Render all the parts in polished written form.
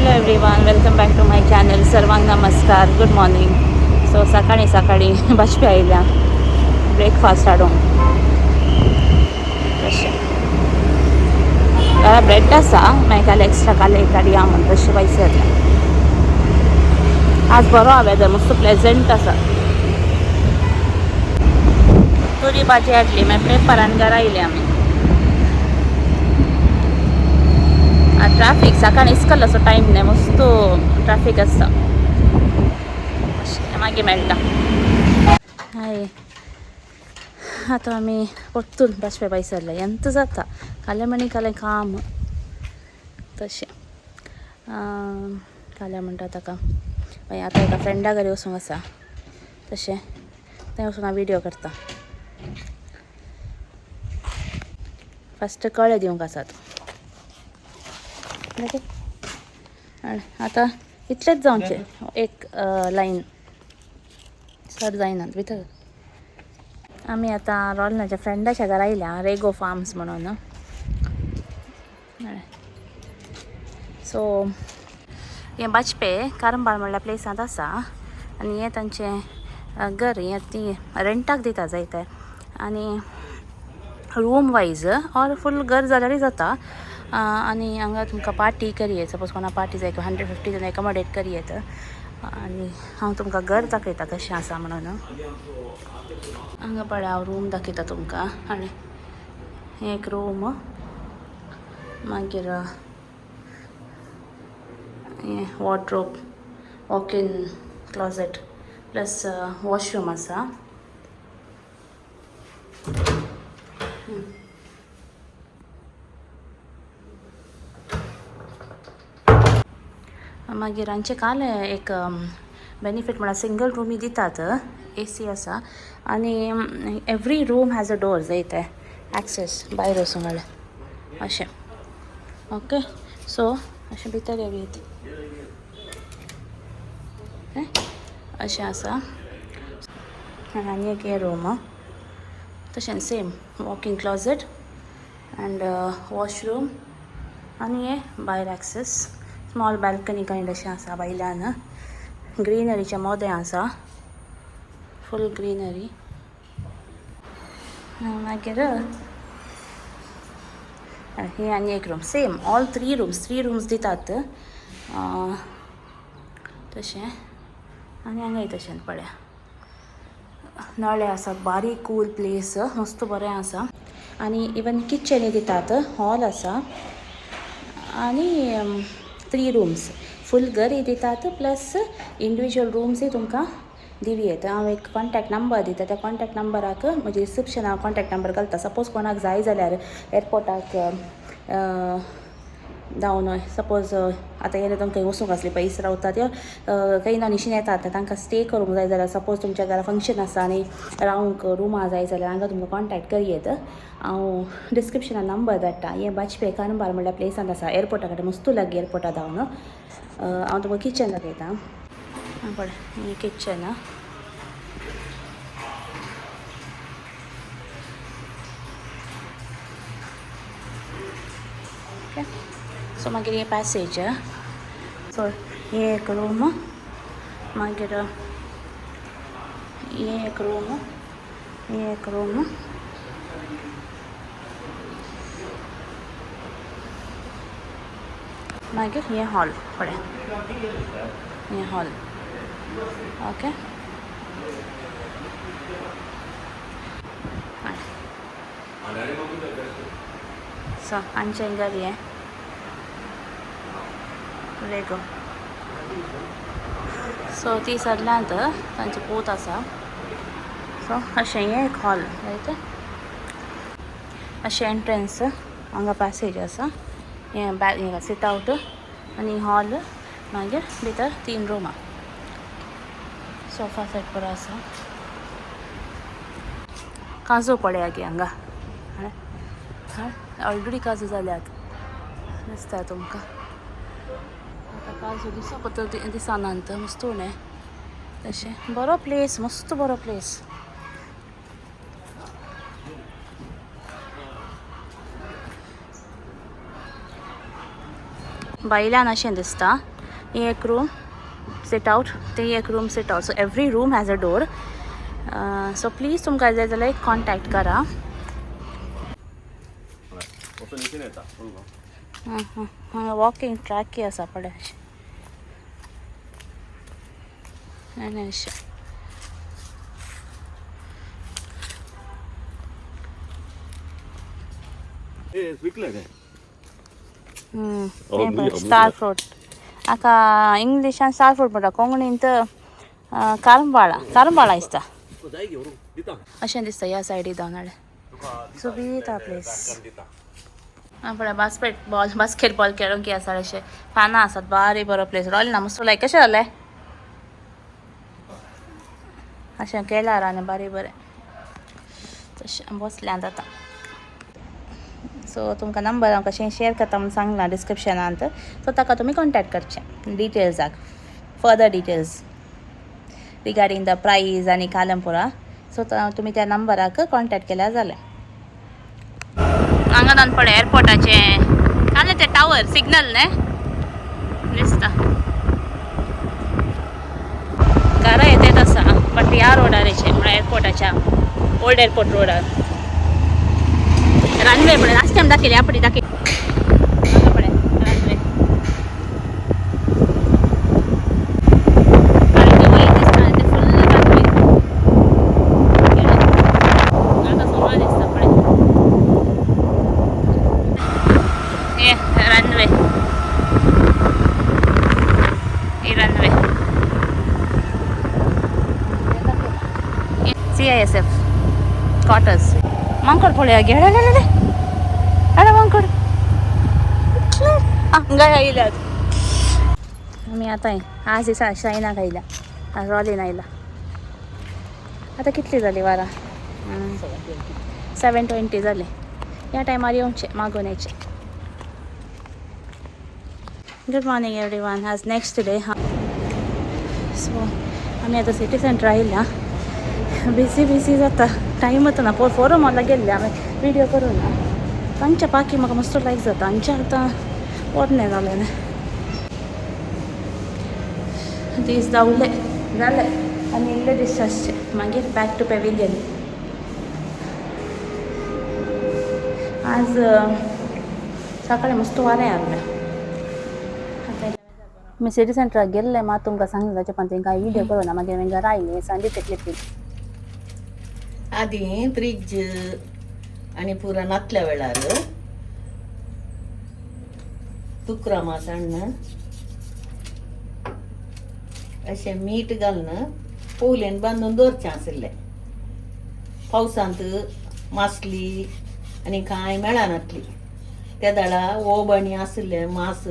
Hello everyone, welcome back to my channel. सर्वांना नमस्कार, good morning. So सकाळी सकाळी बाशपी आयल्या ब्रेकफास्ट हाडूंक. तशें ब्रेड आसा, मागीर काल एक्स्ट्रा काले काडया म्हण तशें पयस आज बरो हा वेदर, मस्त प्लेजंट आसा. तुरी भाजी हाडली, मागीर पेपरान घरा आयले आमी. ट्रॅफिक सकाळी इसकल्लो असो टायम न्ही, मस्त ट्रॅफिक आसता. मागीर मेळटा. हाय, आतां आमी परतून बाशपे भायर सरले. ಎಂತ जाता काले मणी काले काम तशें. काले म्हणटा ताका मागीर आतां एका फ्रेंडा घरा वचूंक आसा. तशें थंय वचून हांव विडियो करता. फस्ट कळे दिवंक आसात. आतां इतलेंच जावचें, एक लायन चड जायना भितर. आमी आतां रॉलनाच्या फ्रेंडाच्या घरा आयल्या, रेगो फार्म्स म्हणून. सो हें बाजपे कारंबार म्हणल्या प्लेसांत आसा आनी हें तांचें घर. हें ती रेंटाक दिता जाय तें, आनी रूम वायज ऑर फूल घर जाल्यारूय जाता. आनी हांगा तुमकां पार्टी करियेत, सपोज कोणा पार्टी जाय 150 जण एकोमोडेट करियेत. आनी हांव तुमकां घर दाखयता कशें आसा म्हणून. हांगा पळय, हांव रूम दाखयता तुमकां. आनी हें एक रूम, मागीर हें wardrobe, walk in closet plus washroom आसा. मागीर हांचे काल एक बेनिफीट म्हळ्यार सिंगल रूमी दितात, AC आसा. आनी every room has a door जाय ते एक्सेस भायर वचूंक गावले अशें. ओके, सो अशें भितर येवयात. अशें आसा. आनी एक हे रूम तशें same walk in closet end washroom. आनी हे भायर एक्सेस स्मॉल बाल्कनी कांयड अशें आसा भायल्यान. ग्रीनरीचें मोदें आसा, फूल ग्रीनरी. मागीर हे आनी एक room, same all three rooms दितात तशें. आनी हांगाय तशें पळया, नळे आसात, बारीक कूल प्लेस, मस्त बरें आसा. आनी इवन किचनूय दितात, हॉल आसा. आनी 3 रूम्स फूल घरय दितात, प्लस इंडिविज्युअल रूम्सय तुमकां दिवयेत. हांव एक कॉन्टॅक्ट नंबर दिता, त्या कॉन्टॅक्ट नंबराक म्हजे रिसेप्शनाक कॉन्टॅक्ट नंबर घालता. सपोज कोणाक जाय जाल्यार एअरपोर्टाक धांवन, सपोज आतां येयले तुमकां वचूंक आसली पयस रावतात या खंय नॉनिशीन येतात, तांकां स्टे करूंक जाय जाल्यार, सपोज तुमच्या घरा फंक्शन आसा आनी रावंक रुमा जाय जाल्यार हांगा तुमकां कॉन्टॅक्ट करियेत. हांव डिस्क्रिप्शनान नंबर धाडटा. हें बाजपे कारंबार म्हणल्यार प्लेसांत आसा, एअरपोर्टा कडेन मस्त लागीं एअरपोर्टा धांवन. हांव तुमकां किचन दाखयतां. पळय, हें किचन. ओके, सो मागीर हें पॅसेज. सो हें एक रूम, मागीर हें एक रूम, हें एक रूम, मागीर हें हॉल. पळय, हें हॉल. ओके, सो हांचें घर हें रेगो. सो ती सरल्यांत तांचें पूत आसा. सो अशें हें एक हॉल रायट. अशें एंट्रन्स, हांगा पॅसेज आसा. हें हें सीट आवट आनी हॉल. मागीर भितर 3 रुमां, सोफा सेट बरो आसा. काजू पळया गे हांगा, ऑलरेडी काजू जाल्यात दिसता तुमकां. आतां काजू दिसोंक दिसनात, मस्त उणें तशें. बरो प्लेस, मस्त बरो प्लेस. बायल्यान अशें दिसता. ही एक रूम सिट आउट, ती एक room sit out. So every room has a door. So please तुमकां जाय जाल्यार एक कॉन्टॅक्ट करा. हांगा वॉकिंग ट्रॅकी आसा पळय अशें. आनी अशें स्टार फ्रूट. हाका इंग्लिशान स्टार फ्रूट म्हणटा, कोंकणींत कारंबाळा दिसता. अशें दिसता ह्या सायडीक दोनाडे. सो बीता प्लेस. पळय बास्केट बॉल खेळूंक आसा अशें पानां आसात. बारी बरो प्लेस. रावले ना मस्त लायक कशें जालें अशें केल्यार आनी बारी बरें तशें बसल्यां जाता. सो तुमकां नंबर हांव कशें शेअर करता म्हणून सांगलां डिस्क्रिप्शनांत. सो ताका तुमी कॉन्टॅक्ट करचें डिटेल्साक, फर्दर डिटेल्स रिगार्डींग द प्रायस आनी कालमपुरा. सो तुमी त्या नंबराक कॉन्टॅक्ट केल्यार जालें. हांगा जावन पळय एअरपोर्टाचें जालें तें टावर सिग्नल न्ही दिसता. घरा येते आसा बट ह्या रोडार येचें म्हळ्यार एअरपोर्टाच्या ओल्ड एअरपोर्ट रोडार. रनवे पळय लास्ट टायम दाखयली आपणी दाखय पळय रनवे. आणि ते वयर दिसता ते फुल्ल रनवे. आता सोमा दिसता पळय हे रनवे. ही रनवे CISF क्वार्टर्स. मांकड पळया घे अरे मांकड हांगा येयल्यात. आमी आतां आज दिसा शायनाक आयल्या, आज रॉलीन आयला. आतां कितली जाली वारां? 7:20 जाली. ह्या टायमार येवचें मागून येचें. Good morning everyone. आज नेक्स्ट डे. सो आमी आतां सिटी सेंटर आयल्या. बिजी जाता, टायमच ना. फोरम मॉलाक गेल्ले आमी विडियो करूं ना. तांच्या पाकी म्हाका मस्त लायक जाता. हांचे आतां पोरणे जालें दीस धांवले जाले आनी इल्ले दीस आसचे मागीर बॅक टू पेविलियन. आज सकाळीं मस्त वारें आहलें. मी सिटी सेंटराक गेल्ले मात तुमकां सांगलें ताचे पण तेंकां विडियो करूं ना. मागीर हांवें घरा आयलीं सांजे क्लिपींग. आधी फ्रीज आणि पुरा नातल्या वेळार तुकरा मास हाडून अशें मीठ घालून पोवलेन बांदून दवरचें आसलें. पावसांत मासली आनी कांय मेळनासली. त्या दाडा ओबणी आसलें मास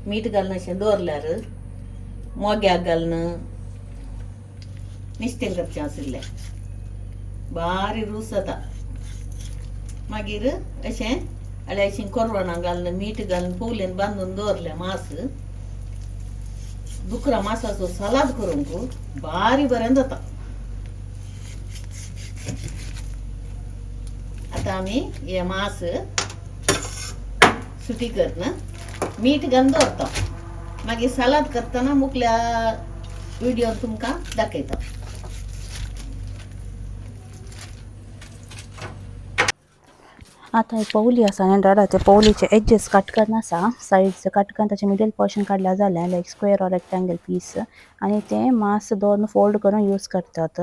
मीठ घालून अशें दवरल्यार मोग्याक घालून नुस्तें करचें आसलें. बारी रूच जाता. मागीर अशें अळ्याचीं कोरवणां घालून मीठ घालून पोवलेन बांदून दवरलें मास दुकरा मासाचो सलाद करूंक बारी बरें जाता. आतां आमी हे मास सुटी करून मीठ घालून दवरता. मागीर सलाद करतना मुखल्या व्हिडिओ तुमकां दाखयता. आतां ही पवली आसा न्ही दादा, ते पवलीचे एजेस कट करून आसा. सायड्स कट करून ताचे मिडल पोर्शन काडल्यार जालें लायक स्क्वेअर ऑर रेक्टेंगल पीस. आनी तें मास दवरून फोल्ड करून यूज करतात.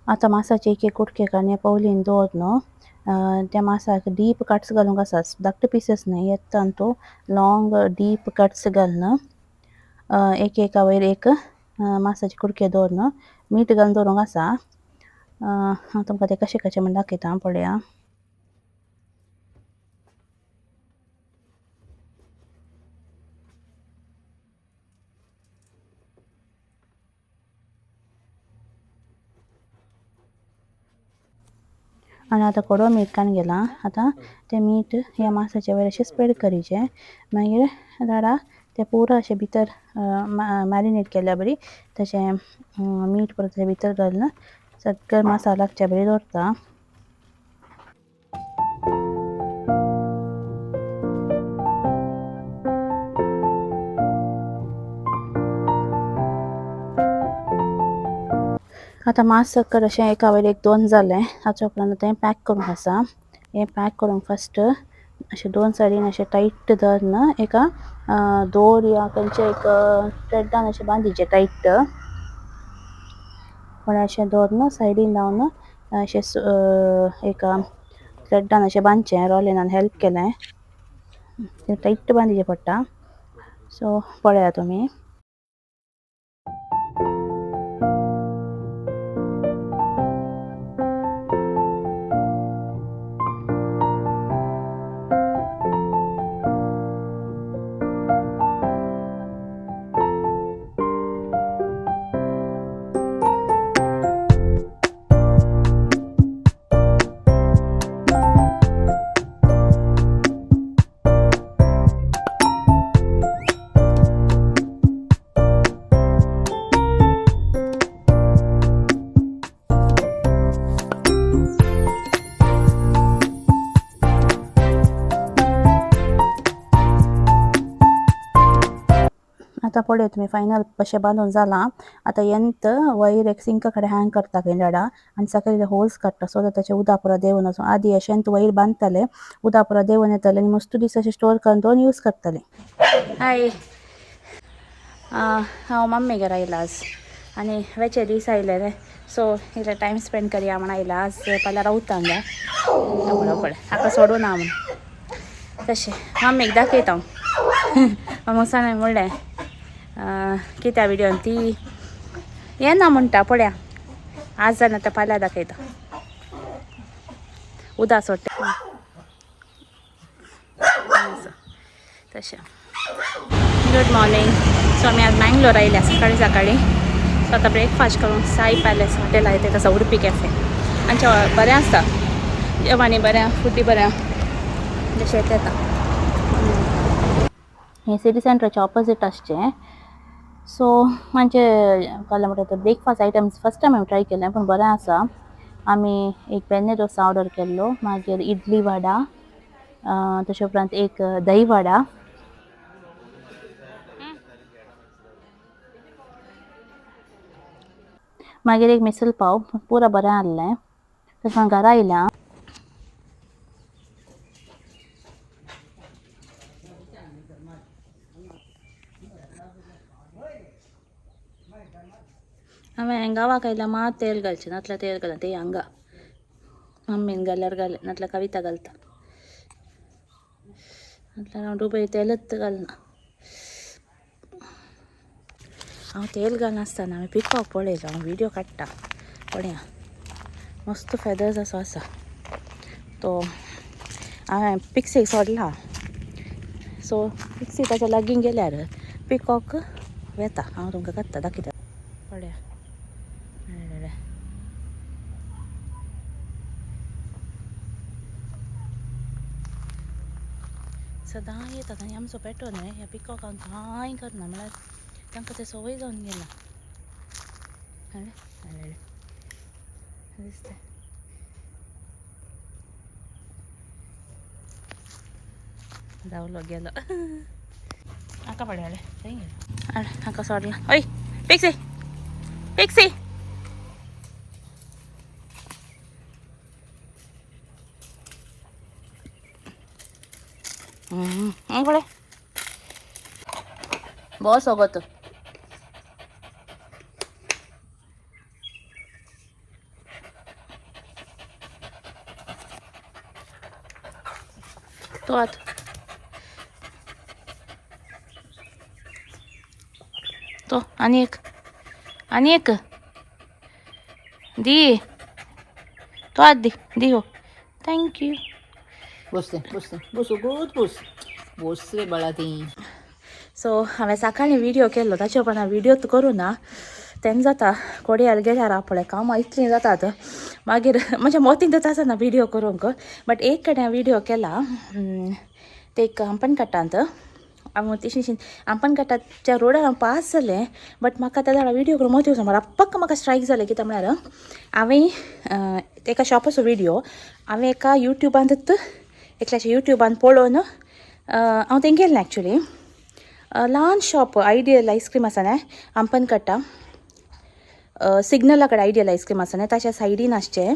आतां मासाचे एक कुडके काडून पवलीन दवरून त्या मासाक डीप कट्स घालूंक आसा. धाकटे पीसस न्हय येतान तो लॉंग डीप कट्स घालून एका वयर एक मासाचे कुडके दवरून मीठ घालून दवरूंक आसा. हांव तुमकां ते कशें कशें म्हण दाखयता पळया. आणि आता कडो मीठ कान गेला आता ते मीठ ह्या मासाच्या वयर अशें स्प्रेड करीचे मागीर झाडा ते पुरो अशें भितर मॅरिनेट केल्या बरी तशें मीठ परत तेच्या भितर घालून सगळे मसाला लागच्या बरी दवरता. आता मास सकट अशें एका वयर एक दोन जालें ताच्या उपरांत तें पॅक करूंक आसा. हें पॅक करूंक फस्ट अशें दोन सायडीन अशें टायट धरून एका दोर या खंयचे एक थ्रेडान अशें बांदीचे टायट पण अशें धरून सायडीन लावन अशें एका थ्रेडान अशें बांदचें रॉलिनान हेल्प केलें तें टायट बांदचें पडटा. सो पळया तुमी आता पळय तुम्ही फायनल कशें बांदून जाला. आता यंत वयर एक सिंका कडेन हँग करता केंडाडा आनी सकयल होल्स काडटा सो दॅट तशें उदक पुरो देंवन वचून आदी अशेंत वयर बांदताले उदक पुरो देंवन येताले आनी मस्त दीस अशें स्टोर करून दवरून यूज करताले. हाय हांव मम्मीगेर आयला आज आनी वेचे दीस आयले रे सो इल्ले टायम स्पेंड करया म्हण आयला आज फाल्यां रावता हांगा पळय हाका सोडून ना म्हण तशें मम्मीक दाखयता हांव मसाणे म्हणलें कित्या विडियोन ती येना म्हणटा पळया आज जाणा आतां फाल्यां दाखयता उदक सोडटा तशें. Good morning. सो आमी आज मँगलोर आयल्या सकाळी सो आतां ब्रेकफास्ट करूंक साई पॅलेस हॉटेल आहे ते तसा उडपी कॅफे आमच्या बरें आसता जेवणी बरें फुडी बरें जशें येता हें सिटी सेंटराच्या ऑपोजीट आसचें. सो म्हणजे काय म्हणटा ब्रेकफास्ट आयटम्स फर्स्ट टायम हांवें ट्राय केलें पूण बरें आसा. आमी एक पेन्ने डोसा ऑर्डर केल्लो मागीर इडली वडा तशें उपरांत एक दही वडा मागीर एक मिसल पाव पुरो बरें आहलें. तशें घरा आयल्या हांवें गांवाक आयल्या मात तेल घालचें नातल्यार तेल घालना ते हांगा मम्मीन घाल्यार घालें नातल्यार कविता घालता नातल्यार हांव दुबय तेलच घालना. हांव तेल घालनासतना हांवें पिकॉक पळयलो हांव विडियो काडटा पळया मस्त फेदर्स असो आसा तो हांवें पिक्सेक सोडला सो पिक्सी ताच्या लागीं गेल्यार पिकॉक येता. हांव तुमकां काडटा दाखयता पळया सदां येतात आनी आमचो पेटो न्हय ह्या पिकॉकांक कांय करना म्हळ्यार तांकां तें संवय जावन गेला. दिसता धांवलो गेलो हाका पळय थंय गेलो हाका सोडला. ओय पिक्सी पिक्सी पळय बस होगत तो आत तो आनी एक दी तो आत दी हो थँक्यू. बसू गुड बस रे बाळा ती. सो हांवें सकाळीं विडियो केल्लो ताचे उपरांत हांवें विडियोच करूं ना तेन्ना जाता कोडयाल गेल्यार आपळे कामां इतलीं जातात मागीर म्हणजे मोतीन तर आसना व्हिडिओ करूंक बट एक कडेन व्हिडिओ केला ते एक आंपण काट्टांत हांव तेशी आंपण काट्टाच्या रोडार हांव पास जालें बट म्हाका त्या झाडार व्हिडिओ करूंक मोती वचूंक पक्क म्हाका स्ट्रायक जालें कित्याक म्हळ्यार हांवें एका शॉपाचो व्हिडिओ हांवें एका यूट्यूबांत एकल्याच्या यूट्यूबान पळोवन हांव थंय गेलें एक्चुली ल्हान शॉप आयडियल आयस्क्रीम आसा न्हय आंपण काट्टा सिग्नला कडेन आयडियल आयस्क्रीम आसा न्हय ताच्या सायडीन आसचें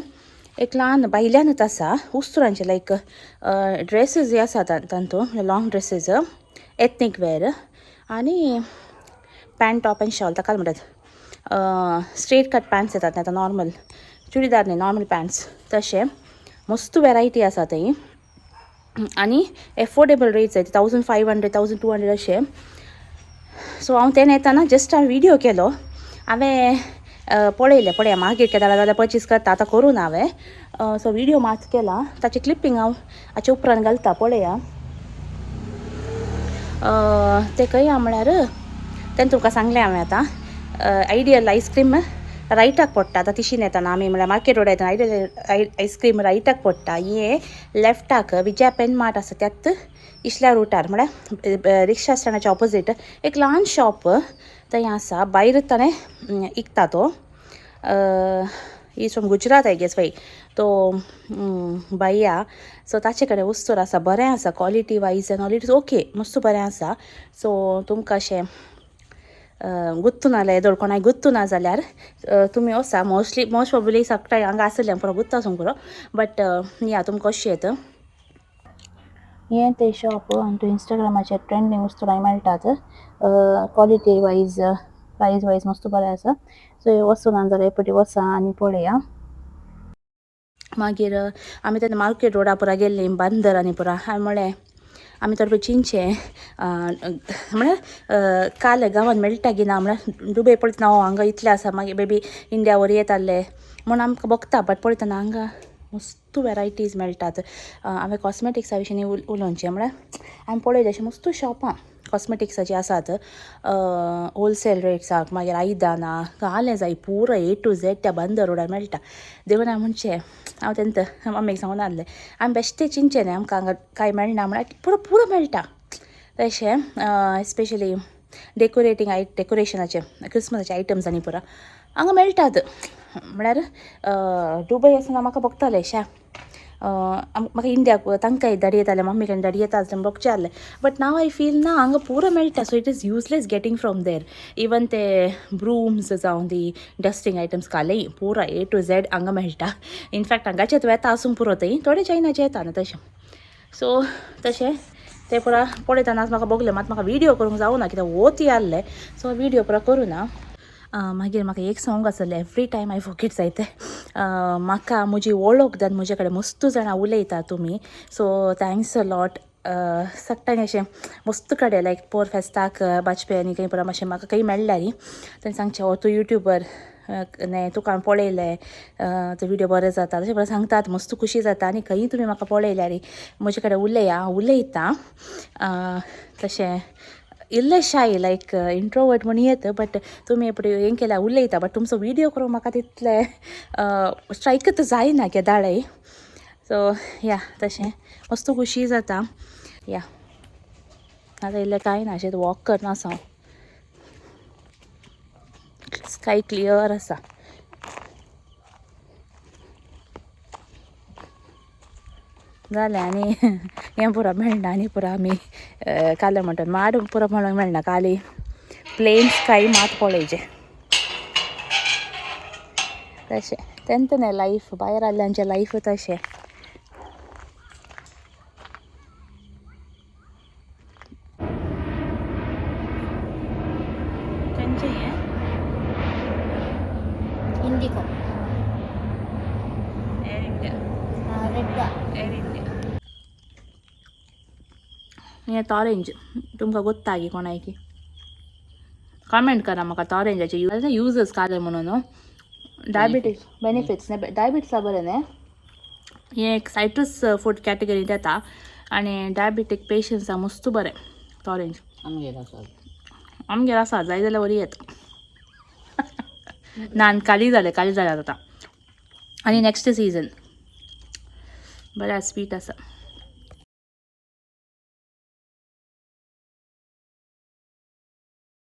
एक ल्हान बायल्यानूच आसा उस्तुरांचे लायक ड्रेसीस जे आसा तांतूं लॉंग ड्रेसीस एथनीक वेअर आनी पॅन्ट टॉप आनी शॉल ताका म्हणटात स्ट्रेट कट पॅन्ट्स येतात न्हय आतां नॉर्मल चुडीदार न्हय नॉर्मल पॅन्ट्स तशें मस्त वेरायटी आसा थंय आनी एफोर्डेबल रेट्स आहेत 1500 1200 अशें सो हांव तेन्ना येताना जस्ट हांवें व्हिडिओ केलो हांवें पळया मागीर केदां जाल्यार पर्चेस करता आतां करून हांवें सो व्हिडिओ मात केला ताचें क्लिpping हांव हाचे उपरांत घालता पळया ते खंय म्हळ्यार तेन्ना तुमकां सांगलें हांवें आतां आयडियल आयस्क्रीम रायटाक पडटा आतां तिशीन येताना आमी म्हळ्यार मार्केट रोड येताना आयडियल आयस्क्रीम रायटाक पडटा हे लेफ्टाक विजया पेन मार्ट आसा त्यात इशल्या रुटार म्हळ्यार रिक्षा स्टँडाच्या ऑपोजीट एक ल्हान शॉप थंय आसा भायर ताणें विकता तो is from Gujarat I guess तो भैया सो ताचे कडेन वस्तूर आसा बरें आसा quality wise and all it is okay मस्त बरें आसा सो तुमकां अशें गुत्तू ना जाल्यार येदोळ कोणाक गुत्तू ना जाल्यार तुमी वसा मोस्ट प्रोबेबली सकाळी हांगा आसलें पुरो गुत्ता वचूंक पुरो बट या तुमकां अशें येत हें तें शॉप आनी तूं इंस्टाग्रामाचेर ट्रेंडींग वस्तू मेळटात क्वॉलिटी वायज प्रायस वायज मस्त बरें आसा सो हे वस्तू ना जाल्यार एपटी वसा आनी पळया मागीर आमी तेन्ना मार्केट रोडा पुरा गेल्लीं बांदर आनी पुरा हांवें म्हळें आमी तर चिंचे म्हळ्यार काल गांवांत मेळटा की ना म्हळ्यार दुबय पळयतना हांगा इतलें आसा मागीर बेबी इंडिया वर येताले म्हूण आमकां बघता बट पळयतना हांगा मस्त वेरायटीज मेळटात हांवें कॉस्मेटिक्सा विशीं उलोवचें म्हळ्यार हांवें पळयलें अशें मस्त शॉपां कॉस्मेटिक्साची आसात होलसेल रेट्साक मागीर आयदानां घालें जाय पुरो A to Z त्या बंदर रोडार मेळटा देखून हांवें म्हणचें हांव तेन्ना मम्मीक सांगून आसलें आमी बेश्टे चिंचे न्ही आमकां हांगा कांय मेळना म्हळ्यार पुरो मेळटा तशें स्पेशली डेकोरेशनाचे क्रिसमसाचे आयटम्स आनी पुरा हांगा मेळटात म्हळ्यार दुबय आसतना म्हाका बघतालें म्हाका इंडियाक तांकांय धाडी येतालें मम्मी कडेन धाडी येता आसलें बघचें आसलें बट नाव आय फील ना हांगा पुरो मेळटा so it is useless getting from there even ते ब्रूम्स जावं दी डस्टींग आयटम्स कालेय पुरो A to Z हांगा मेळटा इनफॅक्ट हांगाचेच येता आसूंक पुरो थंय थोडे चायनाचे येता न्हू तशें सो तशें ते पुरा पळयतानाच म्हाका बघलें मात म्हाका व्हिडिओ करूंक जावना कित्याक वोत आसलें सो व्हिडिओ पुरा करूं ना मागीर म्हाका एक सॉंग आसलें एवरी टायम हांव फॉरगेट जायते म्हाका म्हजी वळख जावन म्हजे कडेन मस्त जाणां उलयता तुमी सो थँक्स अ लॉट सट्टांनी अशें मस्त कडेन लायक पोर फेस्ताक बाचपे आनी खंय पुरा मातशें म्हाका खंय मेळ्ळां न्ही तेन्ना सांगचें तूं युट्यूबर ने तुका हांवें पळयलें तो व्हिडिओ बरें जाता तशें बरें सांगतात मस्त खुशी जाता आनी खंय तुमी म्हाका पळयल्यार म्हजे कडेन उलया हांव उलयतां तशें इल्लें शाय लायक इंट्रोवर्ट म्हण येत बट तुमी हें केल्यार उलयता बट तुमचो व्हिडिओ करूंक म्हाका तितलें स्ट्रायकच जायना केदाळय सो या तशें मस्त खुशी जाता या आतां इल्लें कांय ना अशें वॉक करना आसा हांव स्काय क्लियर आसा जालें आनी हें पुरो मेळना आनी पुरो आमी काल म्हणटा माड पुरो म्हणूंक मेळना खाली प्लेन स्काय मात पळोवचें तशें तेंत न्ही लायफ भायर आयल्यांचें लायफ तशें तेंचें हें इंडिको एअर इंडिया एअर इंडिया हें ऑरेंज तुमकां गोत्ता की कोणाक कमेंट करा म्हाका तो ऑरेंजाचे यूजस काले म्हणून डायबिटीज बेनिफिट्स डायबिटीसा बरें न्ही हें एक सायट्रस फूड कॅटेगरींत येता आनी डायबिटीक पेशंट्सां मस्त बरें तो ऑरेंज आमगेर आसा जाय जाल्यार बरी येता नान काली जाल्यात आतां आनी नेक्स्ट सिजन बरें स्वीट आसा